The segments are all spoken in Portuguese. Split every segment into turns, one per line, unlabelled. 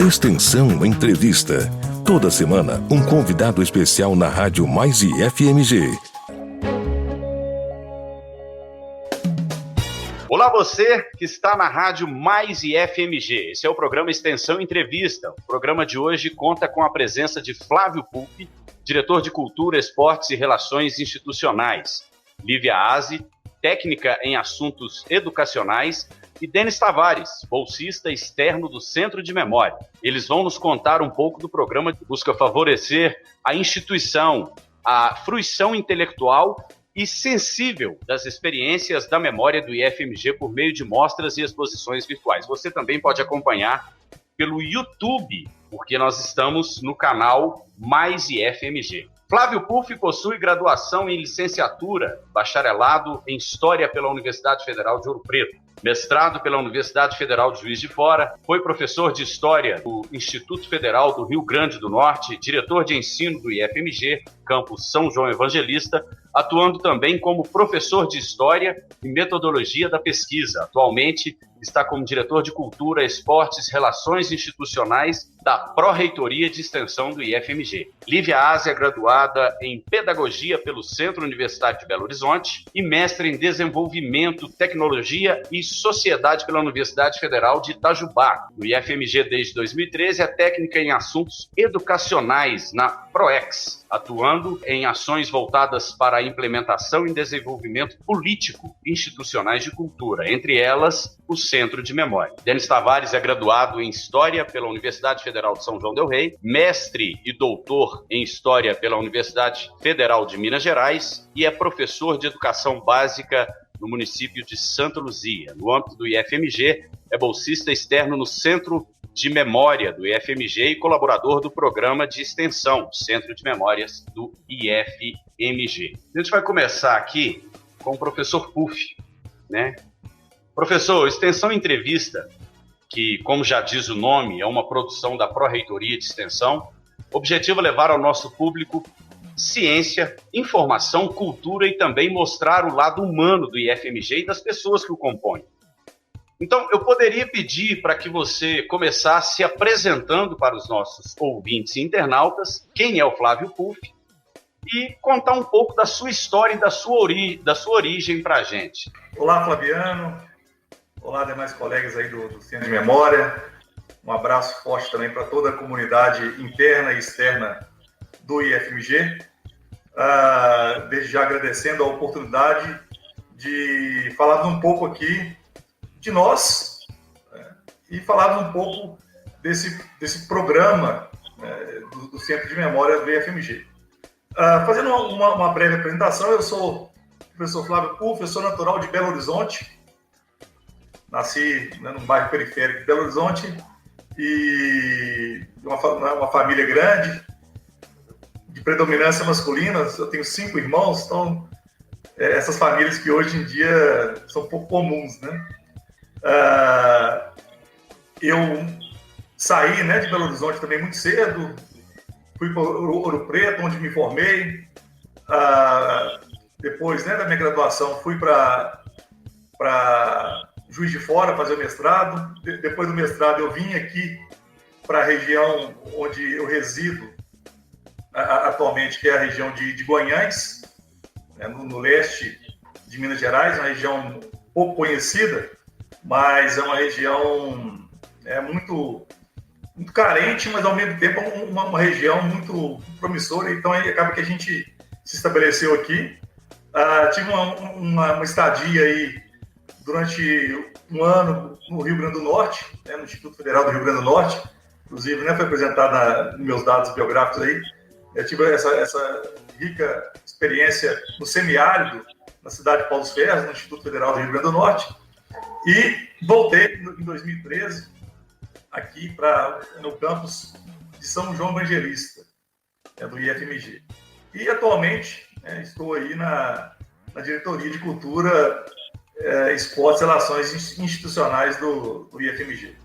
Extensão Entrevista. Toda semana, um convidado especial na Rádio Mais IFMG.
Olá você que está na Rádio Mais IFMG. Esse é o programa Extensão Entrevista. O programa de hoje conta com a presença de Flávio Pulfi, diretor de Cultura, Esportes e Relações Institucionais, Lívia Aze, técnica em assuntos educacionais, e Denis Tavares, bolsista externo do Centro de Memória. Eles vão nos contar um pouco do programa que busca favorecer a instituição, a fruição intelectual e sensível das experiências da memória do IFMG por meio de mostras e exposições virtuais. Você também pode acompanhar pelo YouTube, porque nós estamos no canal Mais IFMG. Flávio Pulfi possui graduação em licenciatura, bacharelado em História pela Universidade Federal de Ouro Preto, mestrado pela Universidade Federal de Juiz de Fora, foi professor de História do Instituto Federal do Rio Grande do Norte, diretor de ensino do IFMG, campus São João Evangelista, atuando também como professor de História e Metodologia da Pesquisa. Atualmente está como diretor de Cultura, Esportes, Relações Institucionais da Pró-Reitoria de Extensão do IFMG. Lívia Aze é graduada em Pedagogia pelo Centro Universitário de Belo Horizonte e mestre em Desenvolvimento, Tecnologia e Sociedade pela Universidade Federal de Itajubá. No IFMG desde 2013 é técnica em assuntos educacionais na PROEX, atuando em ações voltadas para a implementação e desenvolvimento político institucionais de cultura, entre elas o Centro de Memória. Denis Tavares é graduado em História pela Universidade Federal de São João del Rei, mestre e doutor em História pela Universidade Federal de Minas Gerais e é professor de Educação Básica no município de Santa Luzia. No âmbito do IFMG, é bolsista externo no Centro de Memória do IFMG e colaborador do programa de extensão, Centro de Memórias do IFMG. A gente vai começar aqui com o professor Pulfi, né? Professor, Extensão Entrevista, que, como já diz o nome, é uma produção da Pró-Reitoria de Extensão, objetivo é levar ao nosso público ciência, informação, cultura e também mostrar o lado humano do IFMG e das pessoas que o compõem. Então, eu poderia pedir para que você começasse se apresentando para os nossos ouvintes e internautas quem é o Flávio Pulfi e contar um pouco da sua história e da sua origem para a gente.
Olá, Flaviano. Olá, demais colegas aí do Centro de Memória. Um abraço forte também para toda a comunidade interna e externa do IFMG. Desde já agradecendo a oportunidade de falar um pouco aqui de nós, né, e falar um pouco desse programa, né, do Centro de Memória do IFMG. Fazendo uma breve apresentação, eu sou o professor Flávio Pulfi, eu sou natural de Belo Horizonte, nasci, né, num bairro periférico de Belo Horizonte, e uma família grande, de predominância masculina. Eu tenho 5 irmãos, então essas famílias que hoje em dia são pouco comuns, né? Eu saí, né, de Belo Horizonte também muito cedo, fui para Ouro Preto, onde me formei. Depois, né, da minha graduação, fui para Juiz de Fora fazer o mestrado. Depois do mestrado, eu vim aqui para a região onde eu resido atualmente, que é a região de Guanhães, né, no leste de Minas Gerais, uma região pouco conhecida, mas é uma região muito, muito carente, mas ao mesmo tempo uma região muito promissora. Então aí acaba que a gente se estabeleceu aqui. Tive uma estadia aí durante um ano no Rio Grande do Norte, né, no Instituto Federal do Rio Grande do Norte, inclusive, né, foi apresentado nos meus dados biográficos aí. Eu tive essa rica experiência no semiárido, na cidade de Paulus Ferros, no Instituto Federal do Rio Grande do Norte, e voltei em 2013 aqui no campus de São João Evangelista, do IFMG. E atualmente, estou aí na diretoria de Cultura, Esportes e Relações Institucionais do IFMG,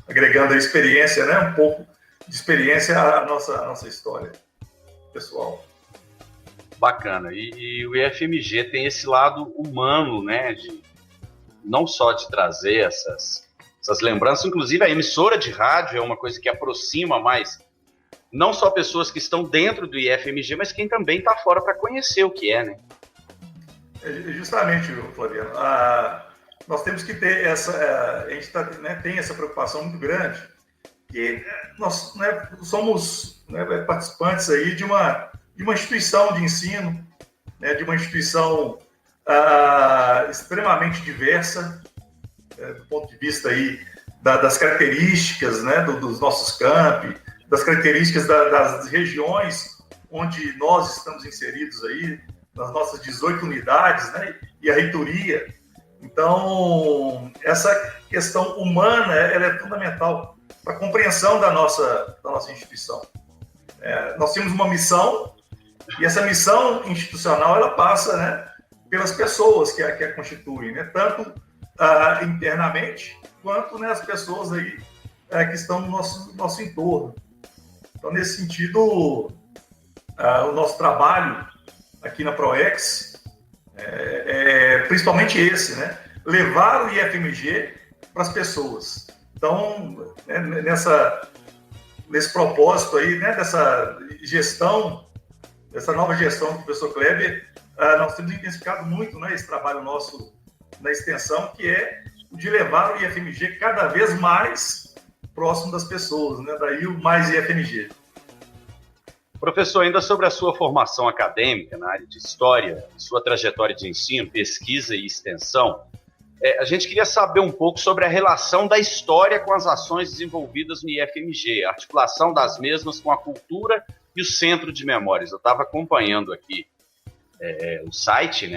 agregando a experiência, né, um pouco de experiência à nossa história pessoal.
Bacana. E o IFMG tem esse lado humano, né, não só de trazer essas lembranças. Inclusive, a emissora de rádio é uma coisa que aproxima mais, não só pessoas que estão dentro do IFMG, mas quem também está fora para conhecer o que é, né?
Justamente, Flaviano. Nós temos que ter a gente tem essa preocupação muito grande, que nós somos participantes aí de uma instituição de ensino, de uma instituição extremamente diversa, do ponto de vista aí das características, dos nossos campi, das características das regiões onde nós estamos inseridos aí, nas nossas 18 unidades, e a reitoria. Então, essa questão humana ela é fundamental para a compreensão da nossa instituição. Nós temos uma missão, e essa missão institucional ela passa pelas pessoas que a constituem, tanto internamente, quanto as pessoas aí, que estão no nosso entorno. Então, nesse sentido, o nosso trabalho aqui na ProEx principalmente esse, levar o IFMG para as pessoas. Então, nesse propósito aí, dessa gestão, dessa nova gestão do professor Kleber, nós temos intensificado muito esse trabalho nosso na extensão, que é o de levar o IFMG cada vez mais próximo das pessoas, daí o Mais IFMG.
Professor, ainda sobre a sua formação acadêmica na área de História, sua trajetória de ensino, pesquisa e extensão, a gente queria saber um pouco sobre a relação da história com as ações desenvolvidas no IFMG, a articulação das mesmas com a cultura e o Centro de Memórias. Eu estava acompanhando aqui o site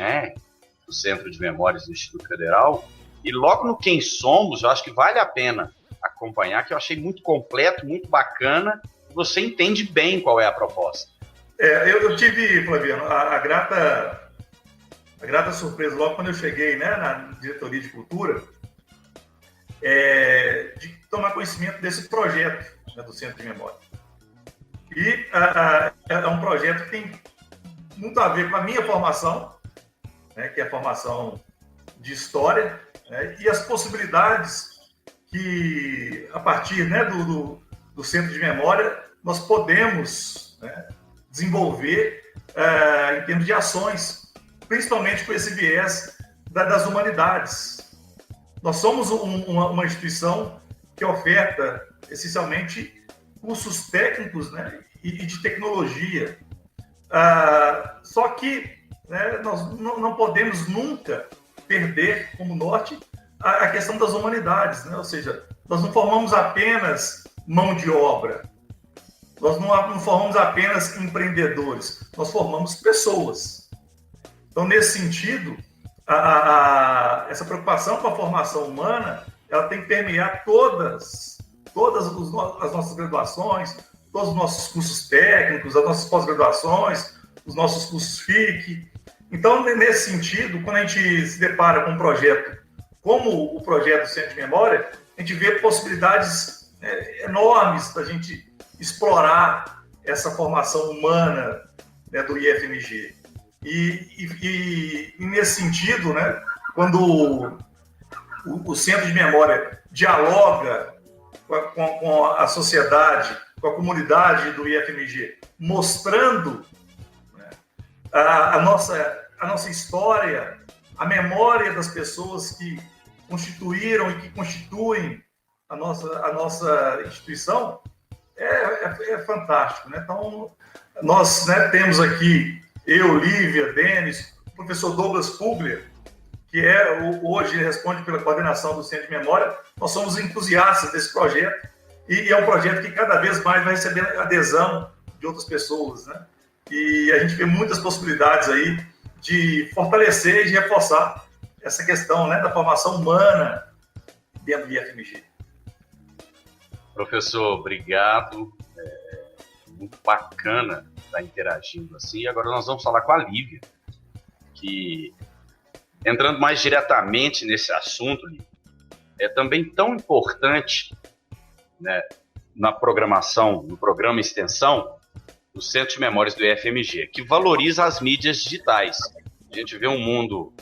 do Centro de Memórias do Instituto Federal, e logo no Quem Somos, eu acho que vale a pena acompanhar, que eu achei muito completo, muito bacana. Você entende bem qual é a proposta.
Eu tive, Flaviano, a grata surpresa logo quando eu cheguei na diretoria de cultura, de tomar conhecimento desse projeto do Centro de Memória. E é um projeto que tem muito a ver com a minha formação, que é a formação de História, e as possibilidades que, a partir do Centro de Memória, nós podemos desenvolver em termos de ações, principalmente com esse viés das humanidades. Nós somos uma instituição que oferta, essencialmente, cursos técnicos e de tecnologia. Só que nós não podemos nunca perder como norte a questão das humanidades, ou seja, nós não formamos apenas mão de obra, nós não formamos apenas empreendedores, nós formamos pessoas. Então, nesse sentido, essa preocupação com a formação humana, ela tem que permear todas as nossas graduações, todos os nossos cursos técnicos, as nossas pós-graduações, os nossos cursos FIC. Então, nesse sentido, quando a gente se depara com um projeto como o projeto do Centro de Memória, a gente vê possibilidades enormes da gente explorar essa formação humana do IFMG. E nesse sentido, quando o Centro de Memória dialoga com a sociedade, com a comunidade do IFMG, mostrando a nossa história, a memória das pessoas que constituíram e que constituem a nossa instituição, é fantástico. Então, nós temos aqui, eu, Lívia, Denis, o professor Douglas Kugler, que hoje responde pela coordenação do Centro de Memória. Nós somos entusiastas desse projeto, e é um projeto que cada vez mais vai receber adesão de outras pessoas, E a gente vê muitas possibilidades aí de fortalecer e de reforçar essa questão da formação humana dentro do IFMG.
Professor, obrigado. Muito bacana estar interagindo assim. Agora nós vamos falar com a Lívia, que, entrando mais diretamente nesse assunto, Lívia, é também tão importante na programação, no programa Extensão, do Centro de Memórias do IFMG, que valoriza as mídias digitais. A gente vê um mundo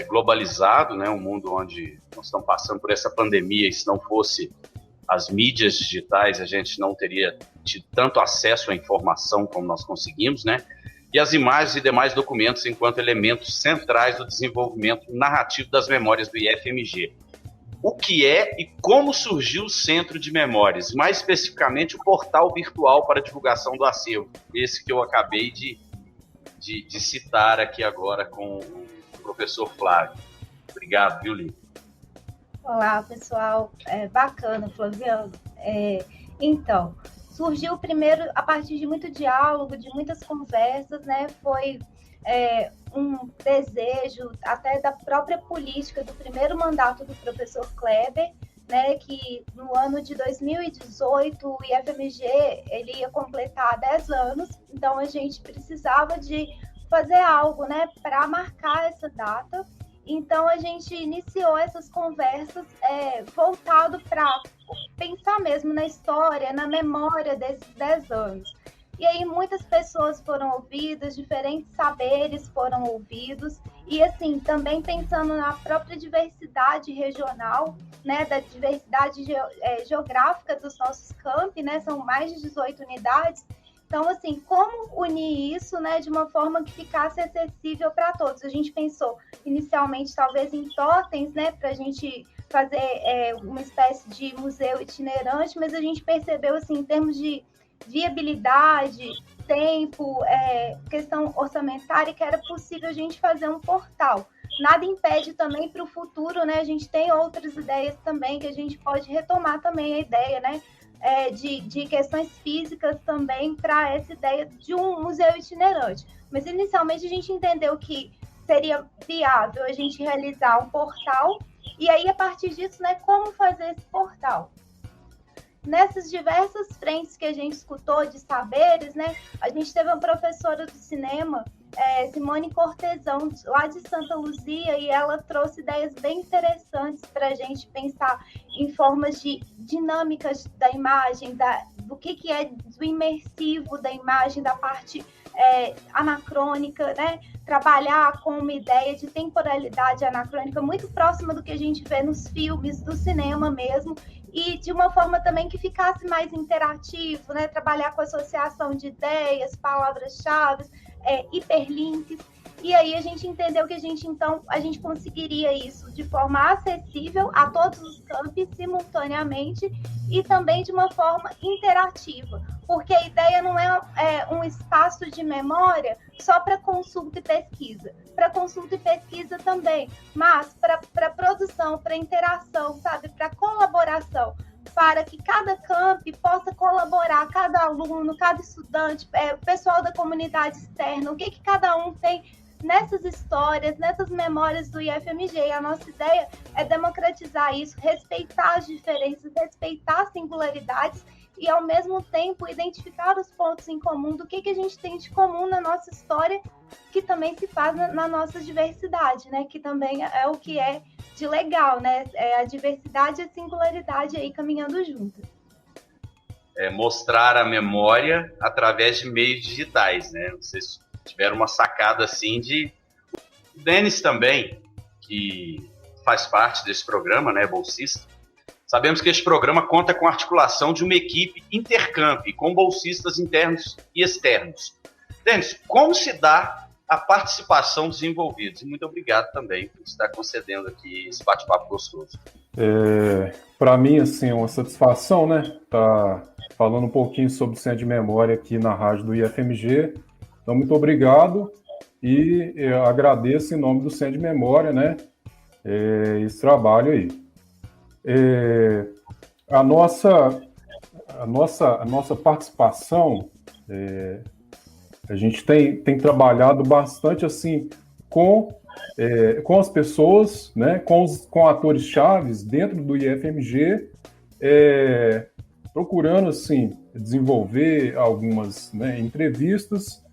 globalizado, né? Um mundo onde nós estamos passando por essa pandemia, e se não fosse as mídias digitais, a gente não teria tido tanto acesso à informação como nós conseguimos, né? E as imagens e demais documentos enquanto elementos centrais do desenvolvimento narrativo das memórias do IFMG. O que é e como surgiu o Centro de Memórias, mais especificamente o portal virtual para divulgação do acervo, esse que eu acabei de citar aqui agora com o professor Flávio. Obrigado, viu, Lívia?
Olá, pessoal. Bacana, Flaviano. Então, surgiu primeiro a partir de muito diálogo, de muitas conversas, né? Foi um desejo até da própria política do primeiro mandato do professor Kleber, né, que no ano de 2018 o IFMG ele ia completar 10 anos, então a gente precisava de fazer algo, né, para marcar essa data. Então a gente iniciou essas conversas voltado para pensar mesmo na história, na memória desses 10 anos. E aí muitas pessoas foram ouvidas, diferentes saberes foram ouvidos, e assim, também pensando na própria diversidade regional, né, da diversidade geográfica dos nossos campi, né, são mais de 18 unidades. Então, assim, como unir isso, né, de uma forma que ficasse acessível para todos? A gente pensou inicialmente, talvez, em totens, né, para a gente fazer uma espécie de museu itinerante, mas a gente percebeu, assim, em termos de viabilidade, tempo, questão orçamentária, que era possível a gente fazer um portal. Nada impede também para o futuro, né? A gente tem outras ideias também, que a gente pode retomar também a ideia, né? De questões físicas também para essa ideia de um museu itinerante. Mas, inicialmente, a gente entendeu que seria viável a gente realizar um portal, e aí, a partir disso, né, como fazer esse portal? Nessas diversas frentes que a gente escutou de saberes, né, a gente teve uma professora do cinema, Simone Cortesão, lá de Santa Luzia, e ela trouxe ideias bem interessantes para a gente pensar em formas de dinâmicas da imagem, do que é do imersivo da imagem, da parte anacrônica, né? Trabalhar com uma ideia de temporalidade anacrônica muito próxima do que a gente vê nos filmes do cinema mesmo, e de uma forma também que ficasse mais interativo, né? Trabalhar com associação de ideias, palavras-chave, hiperlinks. E aí a gente entendeu que a gente conseguiria isso de forma acessível a todos os campi simultaneamente e também de uma forma interativa, porque a ideia não é um espaço de memória só para consulta e pesquisa, para consulta e pesquisa também, mas para produção, para interação, sabe, para colaboração, para que cada campi possa colaborar, cada aluno, cada estudante, o pessoal da comunidade externa, o que cada um tem nessas histórias, nessas memórias do IFMG. E a nossa ideia é democratizar isso, respeitar as diferenças, respeitar as singularidades e, ao mesmo tempo, identificar os pontos em comum do que a gente tem de comum na nossa história, que também se faz na nossa diversidade, né? Que também é o que é de legal, né? A diversidade e a singularidade aí caminhando juntas.
Mostrar a memória através de meios digitais, né? Vocês tiveram uma sacada assim de... O Denis também, que faz parte desse programa, né? Bolsista. Sabemos que este programa conta com a articulação de uma equipe intercamp, com bolsistas internos e externos. Denis, como se dá a participação dos envolvidos? E muito obrigado também por estar concedendo aqui esse bate-papo gostoso.
Para mim, assim, é uma satisfação, né? Tá falando um pouquinho sobre o Centro de Memória aqui na rádio do IFMG. Então, muito obrigado e eu agradeço em nome do Centro de Memória, né? Esse trabalho aí. A nossa participação, a gente tem trabalhado bastante assim com as pessoas, né, com atores chaves dentro do IFMG, procurando assim desenvolver algumas, né, entrevistas,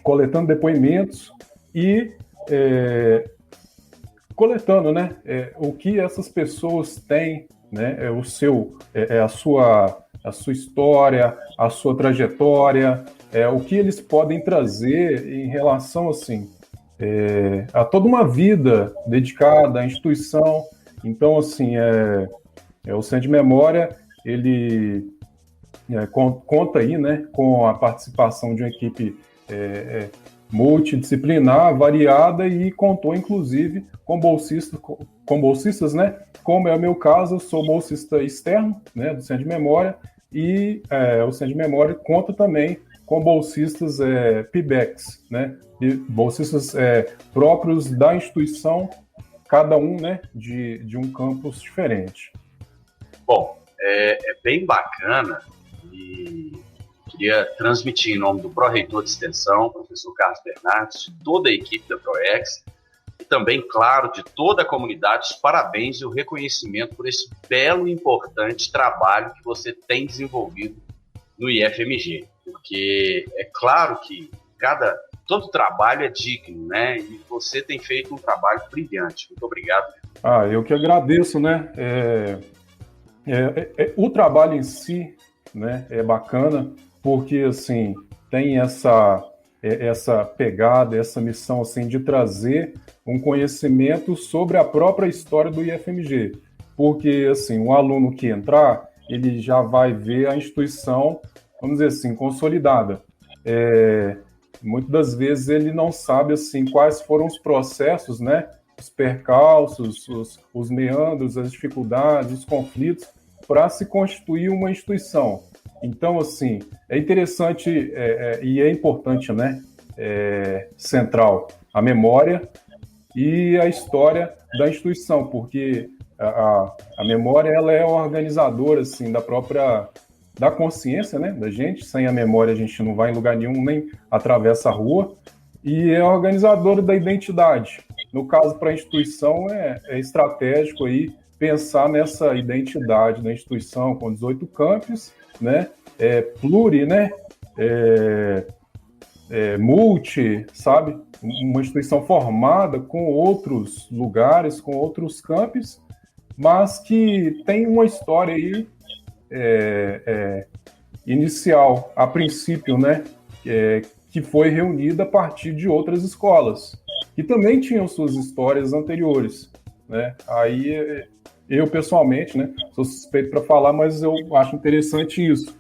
coletando depoimentos e coletando, né, o que essas pessoas têm, né, a sua história, a sua trajetória, o que eles podem trazer em relação, assim, há toda uma vida dedicada à instituição. Então, assim, o Centro de Memória, ele conta aí, né, com a participação de uma equipe multidisciplinar, variada, e contou, inclusive, com bolsistas, né, como é o meu caso. Eu sou bolsista externo, né, do Centro de Memória, e o Centro de Memória conta também com bolsistas PIBECs, né, bolsistas próprios da instituição, cada um, né, de um campus diferente.
Bom, é bem bacana, e queria transmitir em nome do pró-reitor de extensão, professor Carlos Bernardes, de toda a equipe da ProEx, e também, claro, de toda a comunidade, os parabéns e o reconhecimento por esse belo e importante trabalho que você tem desenvolvido no IFMG, porque é claro que todo trabalho é digno, né? E você tem feito um trabalho brilhante. Muito obrigado.
Eu que agradeço, né? O trabalho em si, né, é bacana, porque, assim, tem essa pegada, essa missão, assim, de trazer um conhecimento sobre a própria história do IFMG. Porque, assim, um aluno que entrar, ele já vai ver a instituição, vamos dizer assim, consolidada. Muitas das vezes ele não sabe, assim, quais foram os processos, né, os percalços, os meandros, as dificuldades, os conflitos, para se constituir uma instituição. Então, assim, é interessante e é importante, né, central, a memória e a história da instituição, porque a memória, ela é organizadora, assim, da consciência, né, da gente. Sem a memória a gente não vai em lugar nenhum, nem atravessa a rua, e é organizadora da identidade. No caso, para a instituição, é estratégico aí pensar nessa identidade da instituição com 18 campos, né, né, multi, sabe? Uma instituição formada com outros lugares, com outros campos, mas que tem uma história aí inicial, a princípio, né, que foi reunida a partir de outras escolas, que também tinham suas histórias anteriores, né? Aí eu, pessoalmente, né, sou suspeito para falar, mas eu acho interessante isso.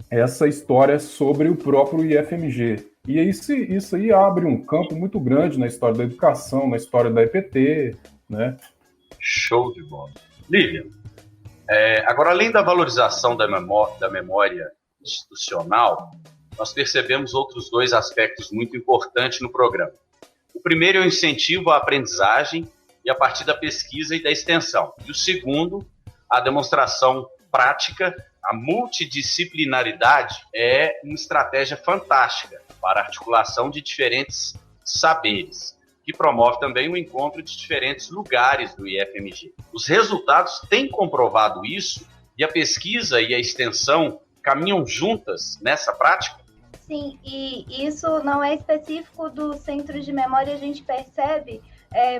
Essa história sobre o próprio IFMG. E isso aí abre um campo muito grande na história da educação, na história da EPT, né?
Show de bola. Lívia, agora, além da valorização da memória institucional, nós percebemos outros dois aspectos muito importantes no programa. O primeiro é o incentivo à aprendizagem e a partir da pesquisa e da extensão. E o segundo, a demonstração prática. A multidisciplinaridade é uma estratégia fantástica para a articulação de diferentes saberes, que promove também o encontro de diferentes lugares do IFMG. Os resultados têm comprovado isso, e a pesquisa e a extensão caminham juntas nessa prática?
Sim, e isso não é específico do Centro de Memória. A gente percebe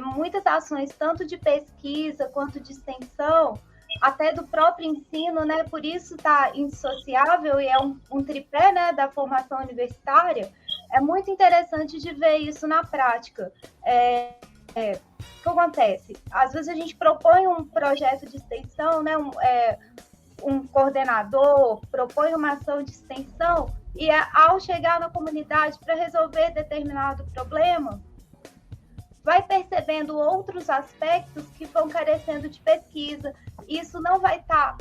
muitas ações, tanto de pesquisa quanto de extensão, até do próprio ensino, né? Por isso está indissociável, e é um tripé, né, da formação universitária. É muito interessante de ver isso na prática. O que acontece? Às vezes a gente propõe um projeto de extensão, né, um coordenador propõe uma ação de extensão, e ao chegar na comunidade para resolver determinado problema, vai percebendo outros aspectos que vão carecendo de pesquisa. Isso não vai estar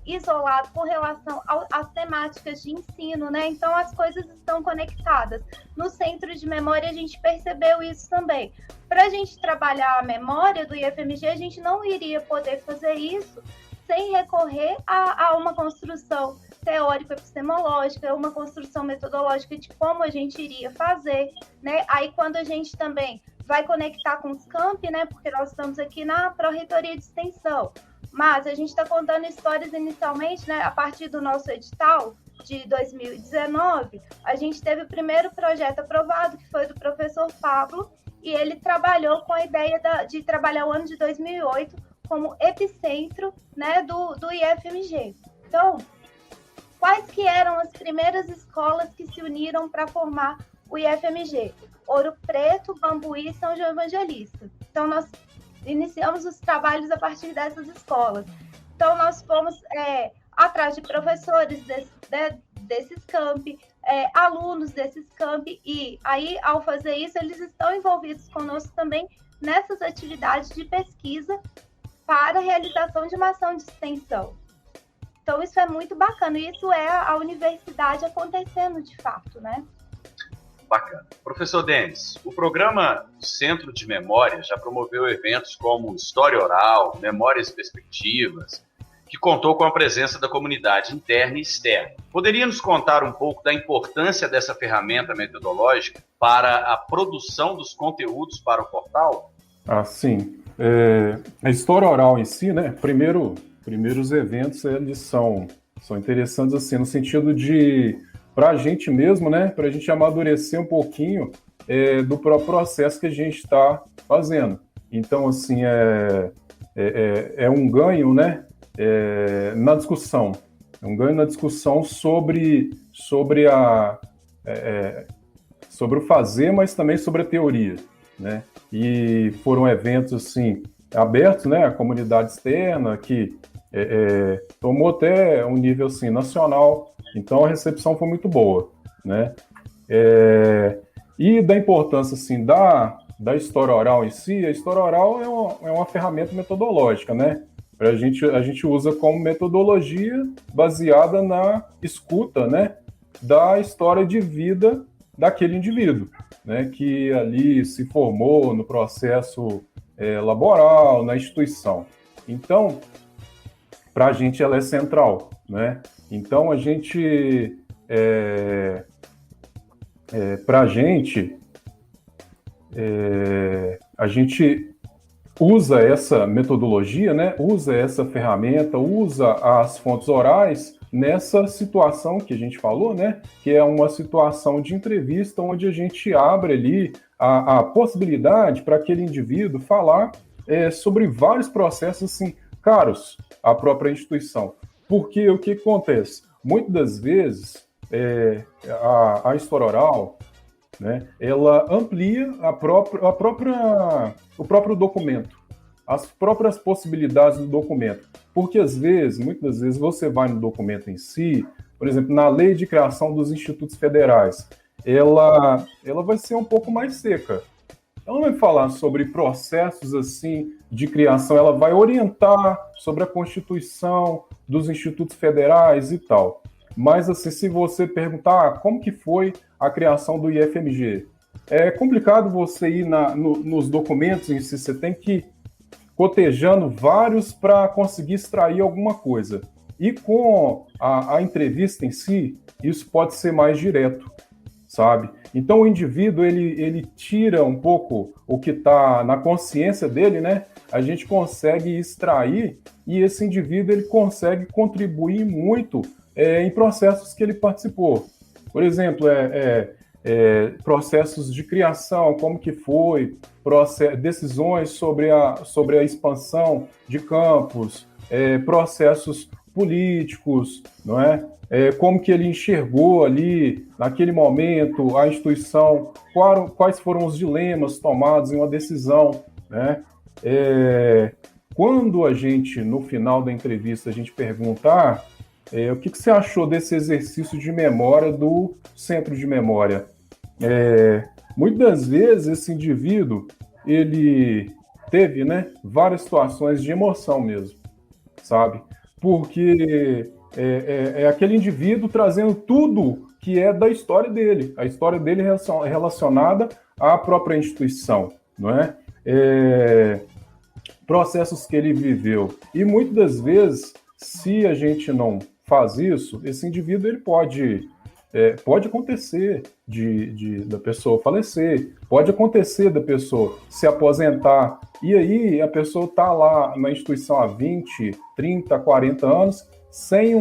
isolado com relação às temáticas de ensino, né? Então, as coisas estão conectadas. No Centro de Memória, a gente percebeu isso também. Para a gente trabalhar a memória do IFMG, a gente não iria poder fazer isso sem recorrer a uma construção teórico-epistemológica, uma construção metodológica de como a gente iria fazer, né? Aí, quando a gente também vai conectar com os campi, né? Porque nós estamos aqui na Pró-Reitoria de Extensão, mas a gente está contando histórias inicialmente, né? A partir do nosso edital de 2019, a gente teve o primeiro projeto aprovado, que foi do professor Pablo, e ele trabalhou com a ideia de trabalhar o ano de 2008 como epicentro, né, do IFMG. Então, quais que eram as primeiras escolas que se uniram para formar o IFMG, Ouro Preto, Bambuí e São João Evangelista. Então, nós iniciamos os trabalhos a partir dessas escolas. Então, nós fomos atrás de professores desses campi, alunos desses campi, e aí, ao fazer isso, eles estão envolvidos conosco também nessas atividades de pesquisa para a realização de uma ação de extensão. Então, isso é muito bacana, e isso é a universidade acontecendo de fato, né?
Bacana. Professor Denis, o programa Centro de Memória já promoveu eventos como História Oral, Memórias e Perspectivas, que contou com a presença da comunidade interna e externa. Poderia nos contar um pouco da importância dessa ferramenta metodológica para a produção dos conteúdos para o portal?
Sim. A história oral em si, né? Primeiro os eventos, eles são interessantes, assim, no sentido de, para a gente mesmo, né? Para a gente amadurecer um pouquinho do próprio processo que a gente está fazendo. Então, assim, é um ganho, né? Na discussão. É um ganho na discussão sobre o fazer, mas também sobre a teoria, né? E foram eventos, assim, abertos, né? A comunidade externa, que tomou até um nível, assim, nacional. Então, a recepção foi muito boa, né? E da importância, assim, da história oral em si, a história oral é uma ferramenta metodológica, né? A gente usa como metodologia baseada na escuta, né, da história de vida daquele indivíduo, né, que ali se formou no processo laboral, na instituição. Então, para a gente ela é central, né? Então, a gente usa essa metodologia, né? Usa essa ferramenta, usa as fontes orais nessa situação que a gente falou, né? Que é uma situação de entrevista onde a gente abre ali a possibilidade para aquele indivíduo falar sobre vários processos, assim, caros à própria instituição. Porque o que acontece? Muitas das vezes, a história oral, né, ela amplia o próprio documento, as próprias possibilidades do documento. Porque, muitas das vezes, você vai no documento em si, por exemplo, na Lei de Criação dos Institutos Federais, ela vai ser um pouco mais seca. Ela não vai falar sobre processos assim de criação, ela vai orientar sobre a Constituição dos Institutos Federais e tal. Mas, assim, se você perguntar como que foi a criação do IFMG, é complicado você ir nos documentos em si, você tem que ir cotejando vários para conseguir extrair alguma coisa. E com a entrevista em si, isso pode ser mais direto, sabe? Então, o indivíduo, ele tira um pouco o que está na consciência dele, né? A gente consegue extrair e esse indivíduo, ele consegue contribuir muito em processos que ele participou. Por exemplo, processos de criação, como que foi, decisões sobre a expansão de campos, processos políticos, não é? Como que ele enxergou ali, naquele momento, a instituição, quais foram os dilemas tomados em uma decisão, né? Quando a gente, no final da entrevista, a gente pergunta, o que você achou desse exercício de memória do Centro de Memória? Muitas das vezes, esse indivíduo, ele teve, né, várias situações de emoção mesmo, sabe? Porque é aquele indivíduo trazendo tudo que é da história dele, a história dele relacionada à própria instituição, não é? Processos que ele viveu. E muitas das vezes, se a gente não faz isso, esse indivíduo ele pode acontecer da pessoa falecer, pode acontecer da pessoa se aposentar, e aí a pessoa está lá na instituição há 20, 30, 40 anos, sem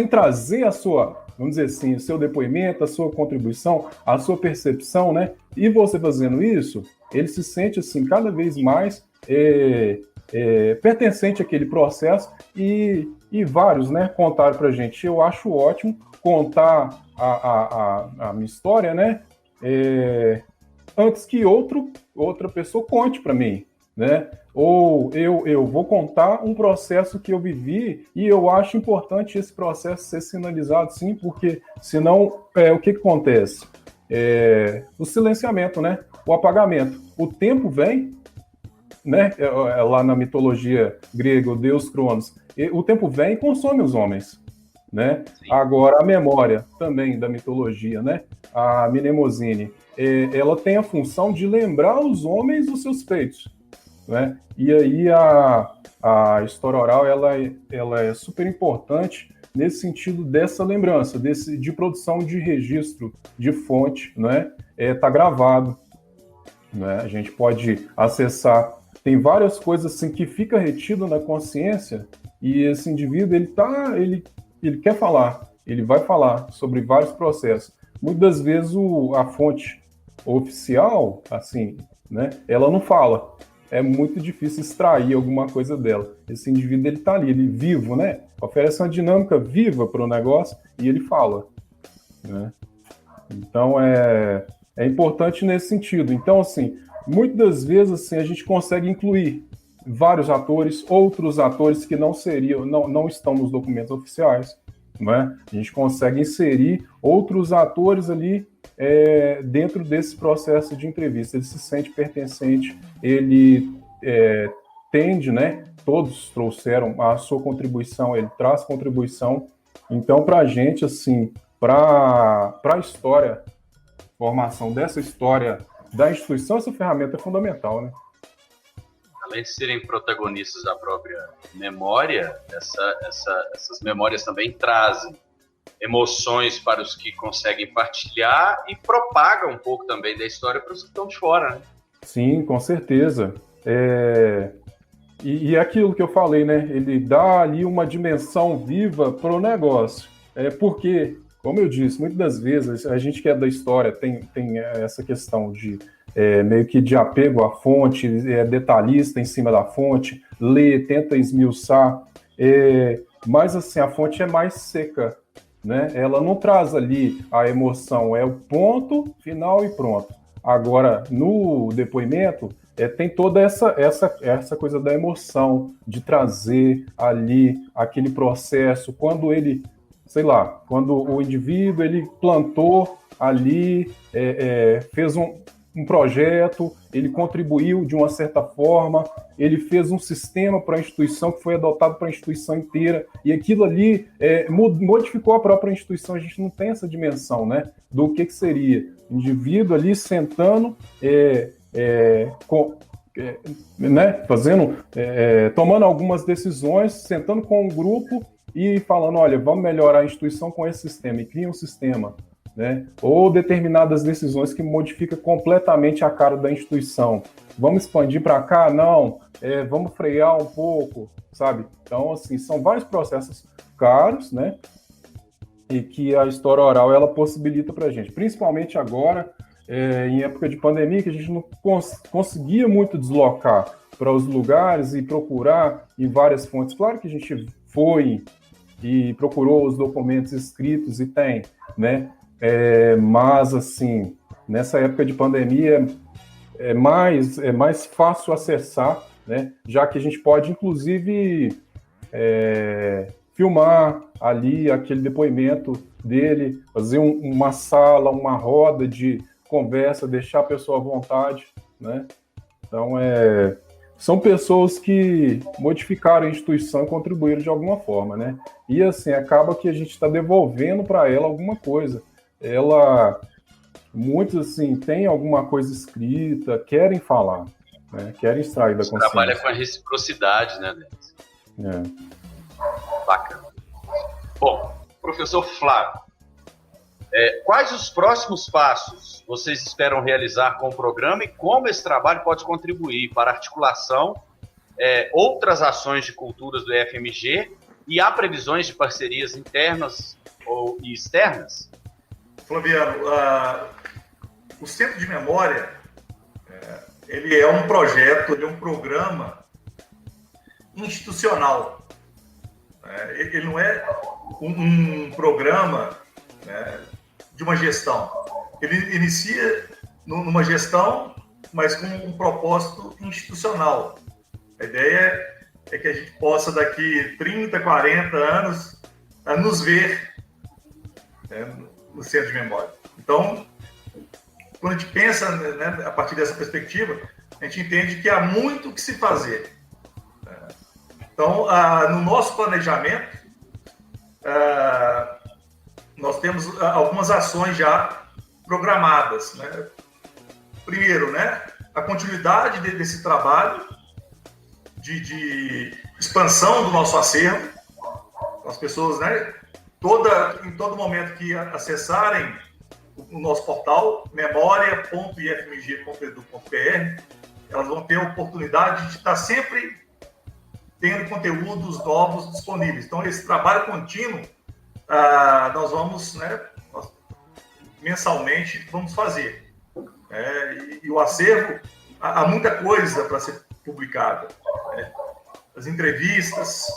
trazer a sua, vamos dizer assim, o seu depoimento, a sua contribuição, a sua percepção, né? E você fazendo isso, ele se sente assim cada vez mais pertencente àquele processo, e vários, né, contaram para a gente. Eu acho ótimo contar a minha história, né? Antes que outra pessoa conte para mim, né? Ou eu vou contar um processo que eu vivi e eu acho importante esse processo ser sinalizado, sim, porque senão o que acontece? O silenciamento, né? O apagamento. O tempo vem, né? Lá na mitologia grega, o deus Cronos, o tempo vem e consome os homens, né? Agora, a memória também da mitologia, né? A Mnemosine, ela tem a função de lembrar os homens os seus feitos, né? E aí a história oral ela é super importante nesse sentido dessa lembrança, de produção de registro de fonte, né? Tá gravado, né? A gente pode acessar, tem várias coisas assim que fica retido na consciência e esse indivíduo ele quer falar, ele vai falar sobre vários processos. Muitas vezes a fonte oficial, assim, né? Ela não fala. É muito difícil extrair alguma coisa dela. Esse indivíduo, ele tá ali, ele vivo, né? Oferece uma dinâmica viva para o negócio e ele fala, né? Então, é importante nesse sentido. Então, assim, muitas das vezes, assim, a gente consegue incluir vários atores, outros atores que não estão nos documentos oficiais, né? A gente consegue inserir outros atores ali dentro desse processo de entrevista. Ele se sente pertencente, ele tende, né? Todos trouxeram a sua contribuição, ele traz contribuição. Então, para a gente, assim, para a história, formação dessa história da instituição, essa ferramenta é fundamental, né?
Além de serem protagonistas da própria memória, essas memórias também trazem emoções para os que conseguem partilhar e propagam um pouco também da história para os que estão de fora, né?
Sim, com certeza. E aquilo que eu falei, né? Ele dá ali uma dimensão viva para o negócio. Porque, como eu disse, muitas das vezes a gente que é da história tem essa questão de meio que de apego à fonte, detalhista em cima da fonte, lê, tenta esmiuçar, mas assim, a fonte é mais seca, né? Ela não traz ali a emoção, é o ponto final e pronto. Agora, no depoimento, tem toda essa coisa da emoção, de trazer ali aquele processo, quando ele, sei lá, quando o indivíduo ele plantou ali, fez um projeto, ele contribuiu de uma certa forma, ele fez um sistema para a instituição que foi adotado para a instituição inteira, e aquilo ali modificou a própria instituição. A gente não tem essa dimensão, né, do que seria o indivíduo ali sentando, né, tomando algumas decisões, sentando com um grupo e falando, olha, vamos melhorar a instituição com esse sistema, e cria um sistema, né? Ou determinadas decisões que modificam completamente a cara da instituição. Vamos expandir para cá? Não. Vamos frear um pouco, sabe? Então, assim, são vários processos caros, né? E que a história oral, ela possibilita para a gente. Principalmente agora, em época de pandemia, que a gente não conseguia muito deslocar para os lugares e procurar em várias fontes. Claro que a gente foi e procurou os documentos escritos e tem, né? Mas, assim, nessa época de pandemia é mais fácil acessar, né? Já que a gente pode, inclusive, filmar ali aquele depoimento dele, fazer uma sala, uma roda de conversa, deixar a pessoa à vontade, né? Então, são pessoas que modificaram a instituição e contribuíram de alguma forma, né? E, assim, acaba que a gente está devolvendo para ela alguma coisa. Muitos, assim, têm alguma coisa escrita, querem falar, né? Querem extrair da consciência.
Trabalha com a reciprocidade, né, Denis? Bacana. Bom, professor Flávio, quais os próximos passos vocês esperam realizar com o programa e como esse trabalho pode contribuir para a articulação, outras ações de culturas do IFMG, e há previsões de parcerias internas e externas?
Flaviano, o Centro de Memória, ele é um projeto, ele é um programa institucional. Ele não é um programa né, de uma gestão. Ele inicia numa gestão, mas com um propósito institucional. A ideia é que a gente possa, daqui 30, 40 anos, nos ver, né, no Centro de Memória. Então, quando a gente pensa, né, a partir dessa perspectiva, a gente entende que há muito que se fazer. Então, no nosso planejamento, nós temos algumas ações já programadas, né? Primeiro, né, a continuidade desse trabalho de expansão do nosso acervo. As pessoas, né, em todo momento que acessarem o nosso portal, memoria.ifmg.edu.br, elas vão ter a oportunidade de estar sempre tendo conteúdos novos disponíveis. Então, esse trabalho contínuo, nós vamos, né, mensalmente, vamos fazer. E o acervo, há muita coisa para ser publicada. Né? As entrevistas,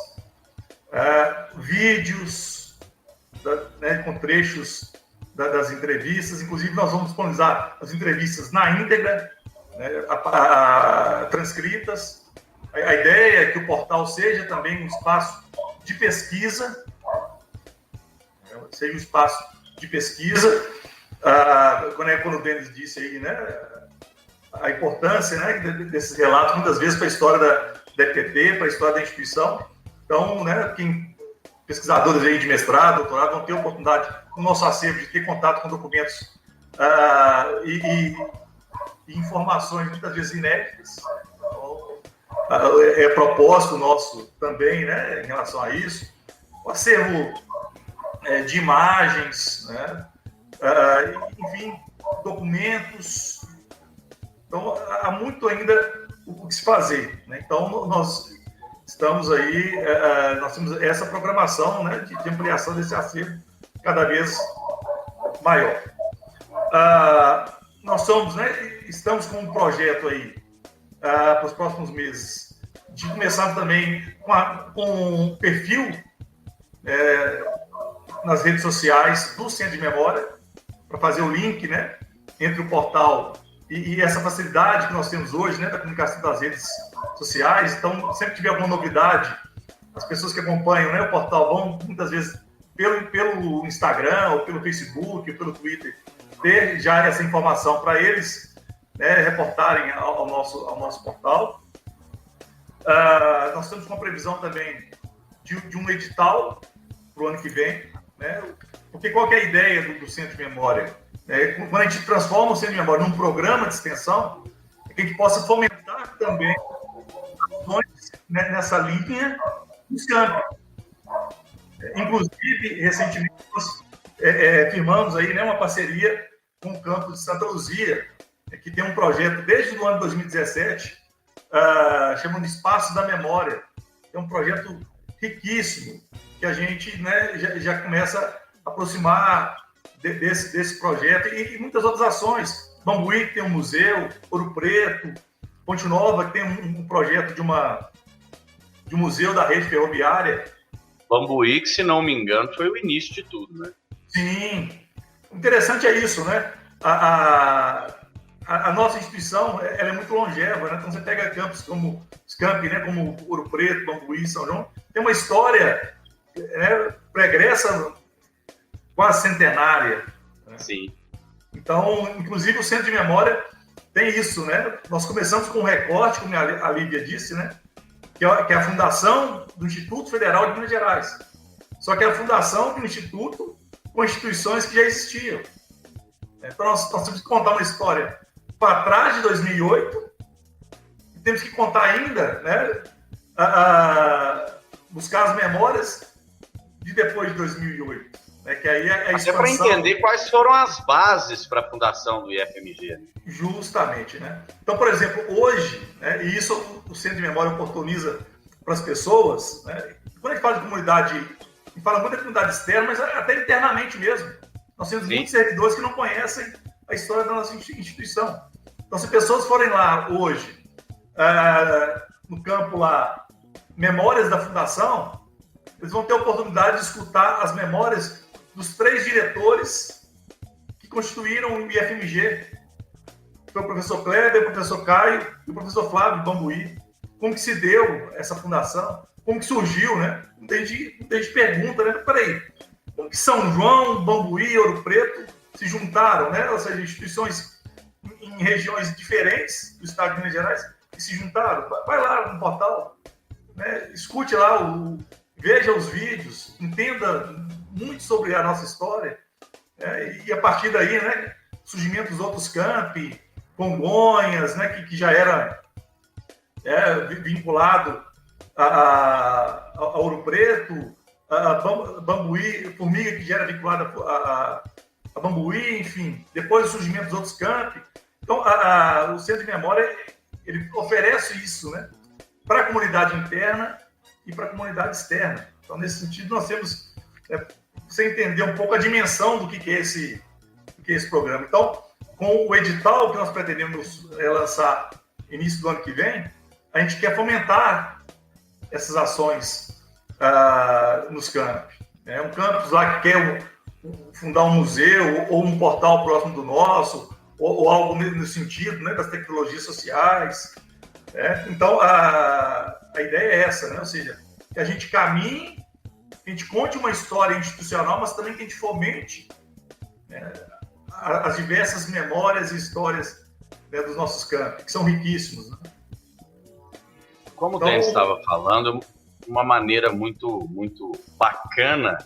vídeos, né, com trechos das entrevistas. Inclusive, nós vamos disponibilizar as entrevistas na íntegra, né, transcritas. A ideia é que o portal seja também um espaço de pesquisa, quando o Denis disse aí, né, a importância, né, desses relatos, muitas vezes, para a história da EPP, para a história da instituição. Então, né, pesquisadores aí de mestrado, doutorado, vão ter a oportunidade, no nosso acervo, de ter contato com documentos e informações, muitas vezes, inéditas. Então, é propósito nosso também, né, em relação a isso. O acervo de imagens, né, enfim, documentos. Então, há muito ainda o que se fazer, né? Então, nós estamos aí, nós temos essa programação, né, de ampliação desse acervo cada vez maior. Nós estamos com um projeto aí para os próximos meses de começar também com um perfil nas redes sociais do Centro de Memória, para fazer o link, né, entre o portal e essa facilidade que nós temos hoje, né, da comunicação das redes sociais. Então, sempre que tiver alguma novidade, as pessoas que acompanham, né, o portal vão, muitas vezes, pelo Instagram, ou pelo Facebook, ou pelo Twitter, ter já essa informação para eles, né, reportarem ao nosso portal. Nós estamos com a previsão também de um edital para o ano que vem, né, porque qual que é a ideia do Centro de Memória? Quando a gente transforma o Centro de Memória num programa de extensão, é que a gente possa fomentar também ações, né, nessa linha dos campos. Inclusive, recentemente, nós firmamos aí, né, uma parceria com o campus de Santa Luzia, que tem um projeto desde o ano de 2017, chamado Espaço da Memória. É um projeto riquíssimo, que a gente, né, já começa a aproximar desse projeto e muitas outras ações. Bambuí, que tem um museu, Ouro Preto, Ponte Nova, que tem um projeto de um museu da rede ferroviária.
Bambuí, que, se não me engano, foi o início de tudo, né?
Sim. Interessante é isso, né? A nossa instituição, ela é muito longeva, né? Então, você pega campos como os campi, né, como Ouro Preto, Bambuí, São João, tem uma história, né, pregressa, quase centenária. Né?
Sim.
Então, inclusive, o Centro de Memória tem isso, né? Nós começamos com um recorte, como a Lívia disse, né? Que é a fundação do Instituto Federal de Minas Gerais. Só que é a fundação de um instituto com instituições que já existiam. Então, nós temos que contar uma história para trás de 2008 e temos que contar ainda, né, buscar as memórias de depois de 2008. Que aí é a expansão...
Até para entender quais foram as bases para a fundação do IFMG. Né?
Justamente, né? Então, por exemplo, hoje, né, e isso o Centro de Memória oportuniza para as pessoas, né? Quando a gente fala de comunidade, a gente fala muito da comunidade externa, mas até internamente mesmo. Nós temos muitos servidores que não conhecem a história da nossa instituição. Então, se pessoas forem lá hoje, no campo lá, Memórias da Fundação, eles vão ter a oportunidade de escutar as memórias dos 3 diretores que constituíram o IFMG. Foi o professor Kleber, o professor Caio e o professor Flávio Bambuí. Como que se deu essa fundação? Como que surgiu, né? Muita gente pergunta, né? Peraí, como que São João, Bambuí e Ouro Preto se juntaram, né? Ou seja, instituições em regiões diferentes do estado de Minas Gerais que se juntaram. Vai lá no portal, né? Escute lá, veja os vídeos, entenda muito sobre a nossa história, né? E a partir daí, né, surgimento dos outros campi, Congonhas, né, que já era vinculado a Ouro Preto, a Bambuí, Formiga, que já era vinculada a Bambuí, enfim, depois o surgimento dos outros campi. Então, o Centro de Memória, ele oferece isso, né, para a comunidade interna e para a comunidade externa. Então, nesse sentido, nós temos, você entender um pouco a dimensão do que é esse programa. Então, com o edital que nós pretendemos lançar início do ano que vem, a gente quer fomentar essas ações nos campos. Um campus lá que quer fundar um museu ou um portal próximo do nosso, ou algo no sentido, né, das tecnologias sociais. Então, a ideia é essa, né? Ou seja, que a gente caminhe, que a gente conte uma história institucional, mas também que a gente fomente, né, as diversas memórias e histórias, né, dos nossos campos, que são riquíssimos, né?
Como o Denis estava falando, uma maneira muito, muito bacana,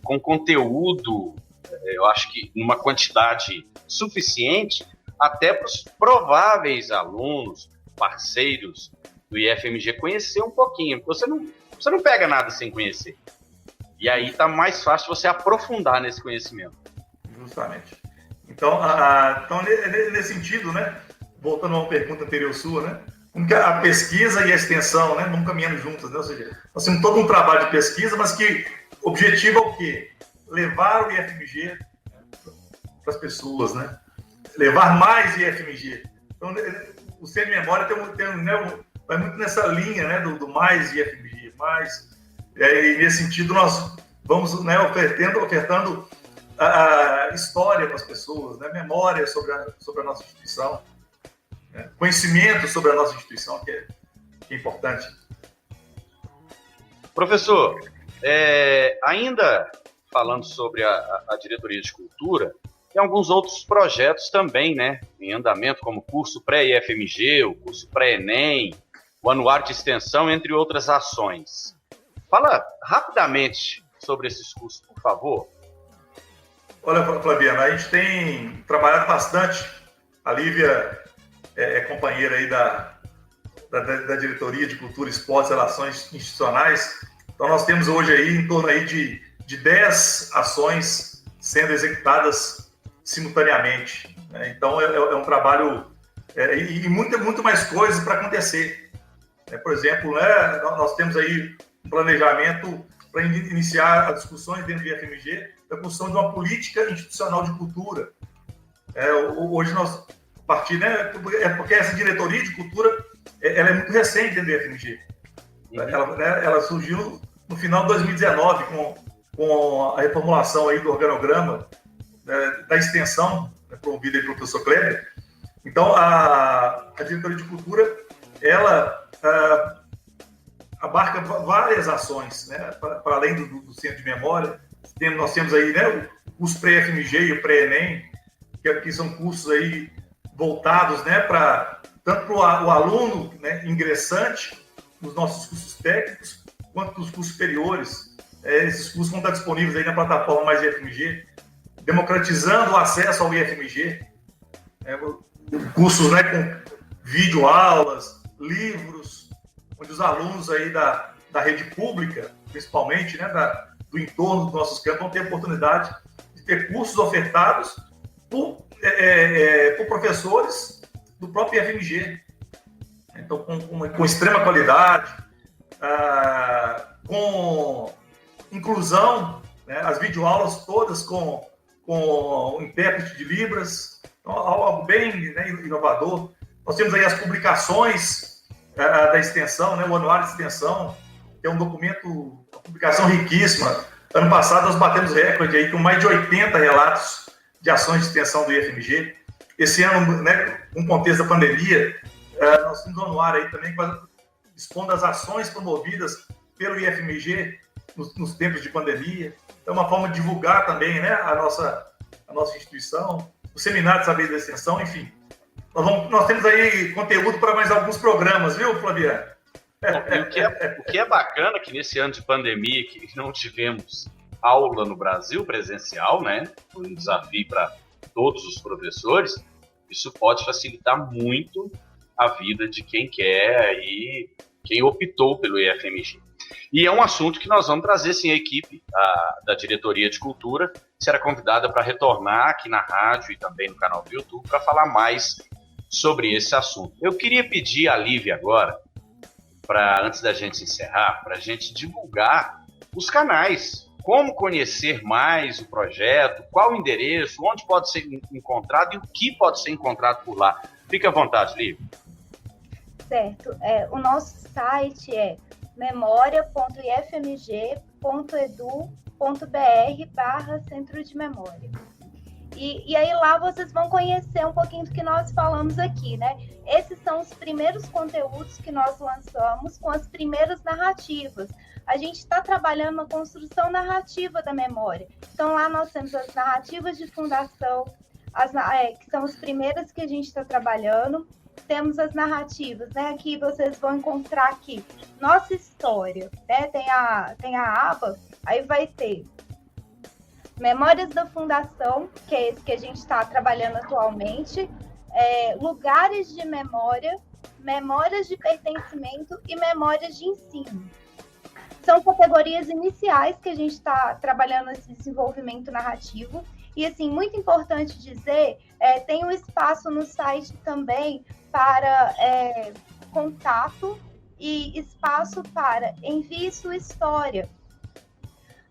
com conteúdo, eu acho que numa quantidade suficiente, até para os prováveis alunos, parceiros do IFMG conhecer um pouquinho, porque você não pega nada sem conhecer. E aí está mais fácil você aprofundar nesse conhecimento.
Justamente. Então, nesse sentido, né, voltando a uma pergunta anterior sua, né, a pesquisa e a extensão, né, não caminhando juntas, né? Ou seja, nós temos todo um trabalho de pesquisa, mas que o objetivo é o quê? Levar o IFMG para as pessoas, né? Levar mais IFMG. Então, o Centro de Memória vai muito nessa linha, né, do mais IFMG, mais. E nesse sentido, nós vamos, né, ofertando a história para as pessoas, né, memória sobre a nossa instituição, né, conhecimento sobre a nossa instituição, que é importante.
Professor, ainda falando sobre a Diretoria de Cultura, tem alguns outros projetos também, né, em andamento, como o curso pré-IFMG, o curso pré-ENEM, o anuário de extensão, entre outras ações. Fala rapidamente sobre esses cursos, por favor.
Olha, Flaviano, a gente tem trabalhado bastante. A Lívia é companheira aí da Diretoria de Cultura, Esportes e Relações Institucionais. Então, nós temos hoje aí em torno aí de 10 ações sendo executadas simultaneamente, né? Então, é um trabalho e muito mais coisas para acontecer. Por exemplo, né, nós temos aí um planejamento para iniciar as discussões dentro do IFMG da construção de uma política institucional de cultura. Hoje nós, a partir, né, porque essa diretoria de cultura ela é muito recente dentro do IFMG. Ela surgiu no final de 2019 com a reformulação aí do organograma, né, da extensão, né, promovida aí pelo professor Kleber. Então, a diretoria de cultura, ela abarca várias ações, né, para além do Centro de Memória. Nós temos aí, né, o curso pré-FMG e o pré-ENEM, que são cursos aí voltados, né, tanto para o aluno, né, ingressante nos nossos cursos técnicos, quanto para os cursos superiores. Esses cursos vão estar disponíveis aí na plataforma Mais IFMG, democratizando o acesso ao IFMG. Cursos, né, com videoaulas, livros, onde os alunos aí da rede pública, principalmente, né, do entorno dos nossos campos, vão ter a oportunidade de ter cursos ofertados por professores do próprio IFMG. Então, com extrema qualidade, com inclusão, né, as videoaulas todas com intérprete de Libras, então, algo bem, né, inovador. Nós temos aí as publicações da extensão, né, o anuário de extensão, que é um documento, uma publicação riquíssima, Ano passado, nós batemos recorde aí com mais de 80 relatos de ações de extensão do IFMG. Esse ano, né, com o contexto da pandemia, nós estamos no anuário aí também, expondo as ações promovidas pelo IFMG nos tempos de pandemia. É uma forma de divulgar também, né, a nossa instituição, o Seminário de Saberes da Extensão, enfim. Nós temos aí conteúdo para mais alguns programas, viu, Flaviano?
O que é bacana é que nesse ano de pandemia que não tivemos aula no Brasil presencial, né? Foi um desafio para todos os professores. Isso pode facilitar muito a vida de quem quer e quem optou pelo IFMG. E é um assunto que nós vamos trazer, sim, a equipe da Diretoria de Cultura será convidada para retornar aqui na rádio e também no canal do YouTube para falar mais sobre esse assunto. Eu queria pedir a Lívia agora, antes da gente encerrar, para a gente divulgar os canais, como conhecer mais o projeto, qual o endereço, onde pode ser encontrado e o que pode ser encontrado por lá. Fique à vontade, Lívia.
Certo. O nosso site é memoria.ifmg.edu.br/Centro de Memória. E aí lá vocês vão conhecer um pouquinho do que nós falamos aqui, né? Esses são os primeiros conteúdos que nós lançamos com as primeiras narrativas. A gente está trabalhando na construção narrativa da memória. Então lá nós temos as narrativas de fundação, que são as primeiras que a gente está trabalhando. Temos as narrativas, né? Aqui vocês vão encontrar aqui nossa história, né? Tem a aba, aí vai ter Memórias da Fundação, que é esse que a gente está trabalhando atualmente, Lugares de Memória, Memórias de Pertencimento e Memórias de Ensino. São categorias iniciais que a gente está trabalhando nesse desenvolvimento narrativo. E, assim, muito importante dizer, tem um espaço no site também para contato e espaço para envie sua história.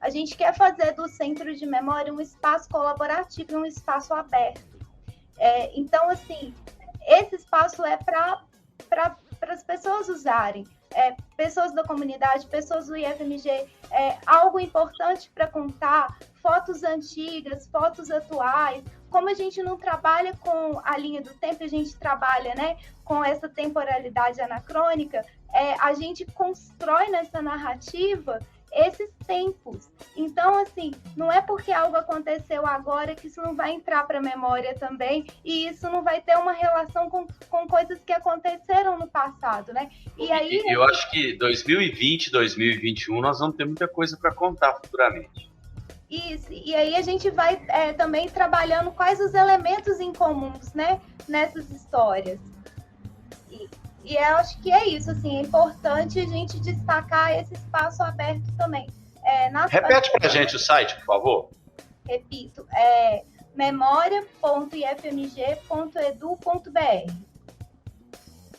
A gente quer fazer do Centro de Memória um espaço colaborativo, um espaço aberto. Então, assim, esse espaço é para as pessoas usarem. Pessoas da comunidade, pessoas do IFMG, algo importante para contar, fotos antigas, fotos atuais. Como a gente não trabalha com a linha do tempo, a gente trabalha, né, com essa temporalidade anacrônica, a gente constrói nessa narrativa esses tempos. Então, assim, não é porque algo aconteceu agora que isso não vai entrar para a memória também, e isso não vai ter uma relação com coisas que aconteceram no passado, né? E aí,
eu acho que 2020, 2021, nós vamos ter muita coisa para contar futuramente.
Isso, e aí a gente vai também trabalhando quais os elementos em comuns, né, nessas histórias. E eu acho que é isso, assim, é importante a gente destacar esse espaço aberto também.
Repete para a gente o site, por favor.
Repito, memoria.ifmg.edu.br.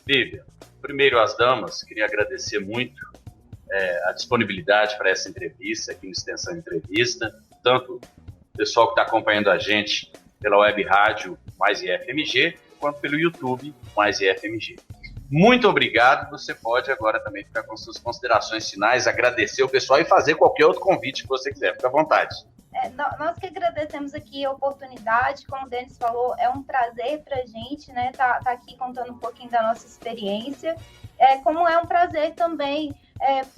Lívia, primeiro as damas, queria agradecer muito a disponibilidade para essa entrevista aqui no Extensão Entrevista, tanto o pessoal que está acompanhando a gente pela web rádio Mais IFMG, quanto pelo YouTube Mais IFMG. Muito obrigado, você pode agora também ficar com suas considerações finais, agradecer o pessoal e fazer qualquer outro convite que você quiser, fica à vontade.
Nós que agradecemos aqui a oportunidade, como o Denis falou, é um prazer para a gente, né, tá aqui contando um pouquinho da nossa experiência, como é um prazer também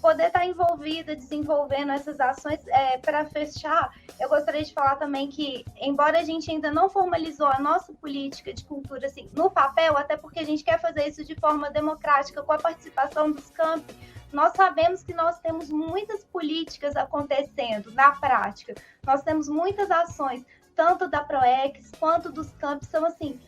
poder estar envolvida, desenvolvendo essas ações. Para fechar, eu gostaria de falar também que, embora a gente ainda não formalizou a nossa política de cultura assim, no papel, até porque a gente quer fazer isso de forma democrática, com a participação dos campi, nós sabemos que nós temos muitas políticas acontecendo na prática, nós temos muitas ações, tanto da PROEX quanto dos campi, são assim,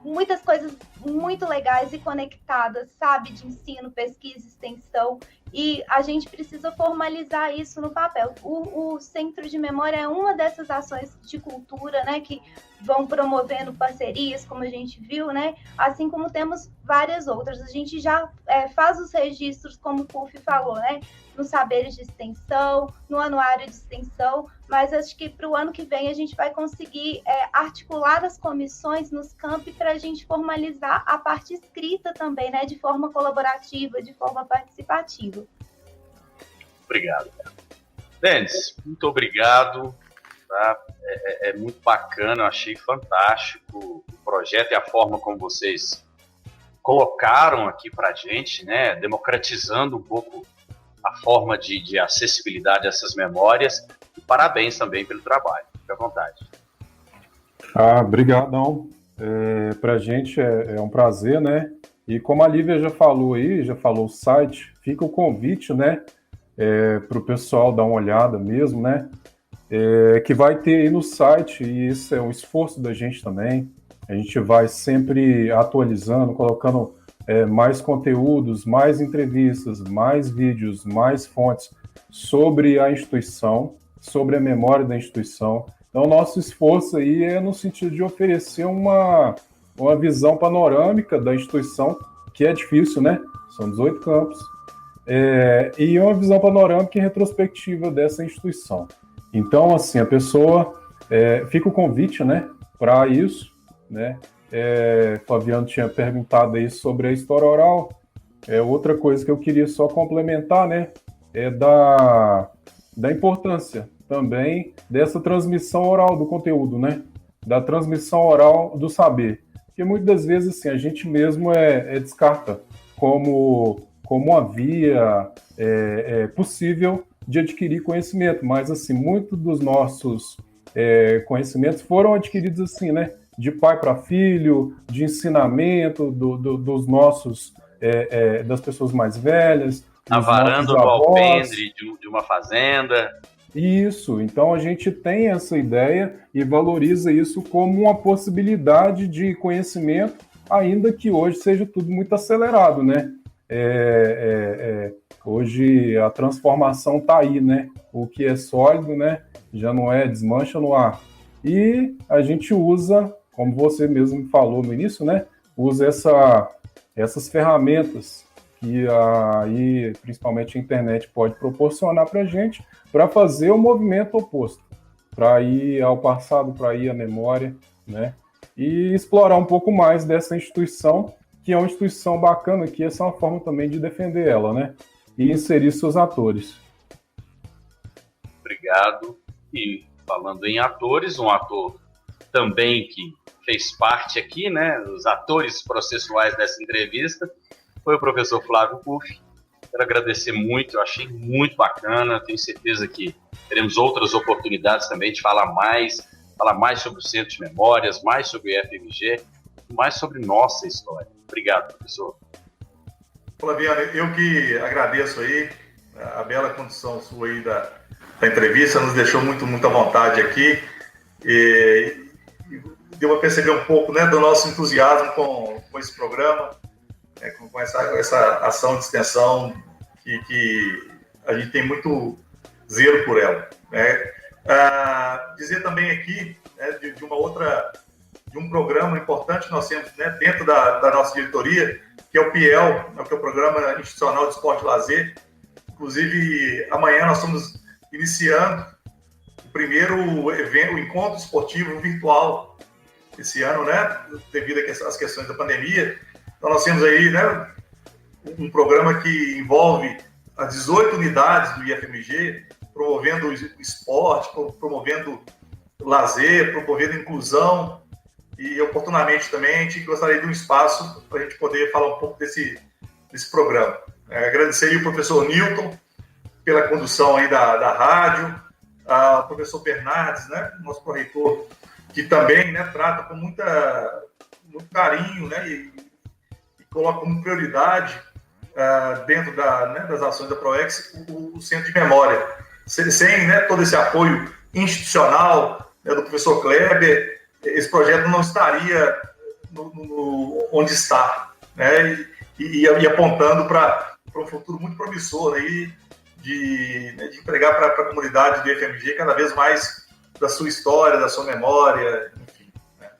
muitas coisas muito legais e conectadas, sabe, de ensino, pesquisa, extensão, e a gente precisa formalizar isso no papel. O Centro de Memória é uma dessas ações de cultura, né, que vão promovendo parcerias, como a gente viu, né, assim como temos várias outras. A gente já faz os registros, como o Puf falou, né, nos saberes de extensão, no anuário de extensão, mas acho que para o ano que vem a gente vai conseguir articular as comissões nos campi para a gente formalizar a parte escrita também, né, de forma colaborativa, de forma participativa.
Obrigado. Denis, muito obrigado. Tá? É muito bacana, eu achei fantástico o projeto e a forma como vocês colocaram aqui para a gente, né? Democratizando um pouco a forma de acessibilidade a essas memórias. E parabéns também pelo trabalho. Fique à vontade.
Obrigadão. Para a gente é um prazer, né? E como a Lívia já falou aí, já falou o site, fica o convite, né? Para o pessoal dar uma olhada mesmo, né? Que vai ter aí no site, e isso é um esforço da gente também. A gente vai sempre atualizando, colocando mais conteúdos, mais entrevistas, mais vídeos, mais fontes sobre a instituição, sobre a memória da instituição. Então, o nosso esforço aí é no sentido de oferecer uma visão panorâmica da instituição, que é difícil, né? São 18 campos. E uma visão panorâmica e retrospectiva dessa instituição. Então, assim, a pessoa fica o convite, né, para isso, né? Flaviano tinha perguntado aí sobre a história oral. Outra coisa que eu queria só complementar, né, é da importância também dessa transmissão oral do conteúdo, né? Da transmissão oral do saber. Porque muitas das vezes, assim, a gente mesmo descarta como uma via possível de adquirir conhecimento, mas assim, muitos dos nossos conhecimentos foram adquiridos assim, né, de pai para filho, de ensinamento dos nossos, das pessoas mais velhas.
Na varanda do alpendre de uma fazenda.
Isso, então a gente tem essa ideia e valoriza isso como uma possibilidade de conhecimento, ainda que hoje seja tudo muito acelerado, né? Hoje a transformação está aí, né? O que é sólido, né? Já não desmancha no ar. E a gente usa, como você mesmo falou no início, né? Usa essas ferramentas que aí, principalmente a internet, pode proporcionar para a gente, para fazer o movimento oposto, para ir ao passado, para ir à memória, né? E explorar um pouco mais dessa instituição, que é uma instituição bacana, que essa é uma forma também de defender ela, né? E inserir seus atores.
Obrigado. E falando em atores, um ator também que fez parte aqui, né? Os atores processuais dessa entrevista, foi o professor Flávio Puff. Quero agradecer muito, eu achei muito bacana, tenho certeza que teremos outras oportunidades também de falar mais sobre o Centro de Memórias, mais sobre o IFMG, mais sobre nossa história. Obrigado, professor.
Flaviano, eu que agradeço aí a bela condição sua aí da entrevista, nos deixou muito à vontade aqui e deu a perceber um pouco, né, do nosso entusiasmo com esse programa, com essa ação de extensão que a gente tem muito zelo por ela, né? Dizer também aqui, né, de um programa importante que nós temos, né, dentro da nossa diretoria, que é o PIEL, que é o Programa Institucional de Esporte e Lazer. Inclusive, amanhã nós estamos iniciando o primeiro evento, o encontro esportivo virtual esse ano, né, devido às questões da pandemia. Então, nós temos aí, né, um programa que envolve as 18 unidades do IFMG, promovendo o esporte, promovendo lazer, promovendo inclusão. E, oportunamente, também, a gente gostaria de um espaço para a gente poder falar um pouco desse programa. Agradecer ao professor Newton pela condução aí da rádio, ao professor Bernardes, né, nosso pró-reitor, que também, né, trata com muito carinho, né, e coloca como prioridade dentro das ações da PROEX o Centro de Memória. Sem, né, todo esse apoio institucional, né, do professor Kleber, esse projeto não estaria onde está, né, e apontando para um futuro muito promissor aí de entregar para a comunidade do IFMG cada vez mais da sua história, da sua memória, enfim, né.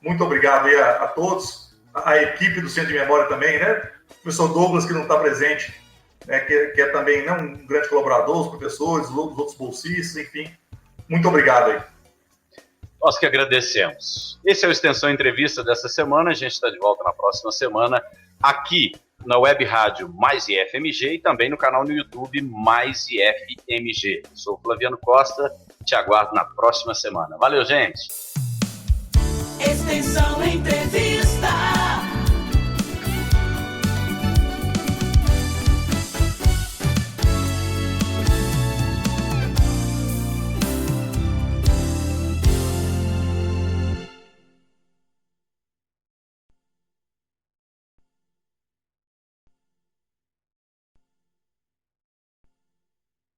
Muito obrigado aí a todos, a equipe do Centro de Memória também, né, o professor Douglas, que não está presente, né, que é também, né, um grande colaborador, os professores, os outros bolsistas, enfim, muito obrigado aí.
Nós que agradecemos. Esse é o Extensão Entrevista dessa semana. A gente está de volta na próxima semana, aqui na web rádio Mais IFMG e também no canal no YouTube Mais IFMG. Sou Flaviano Costa, te aguardo na próxima semana. Valeu, gente!
Extensão Entrevista.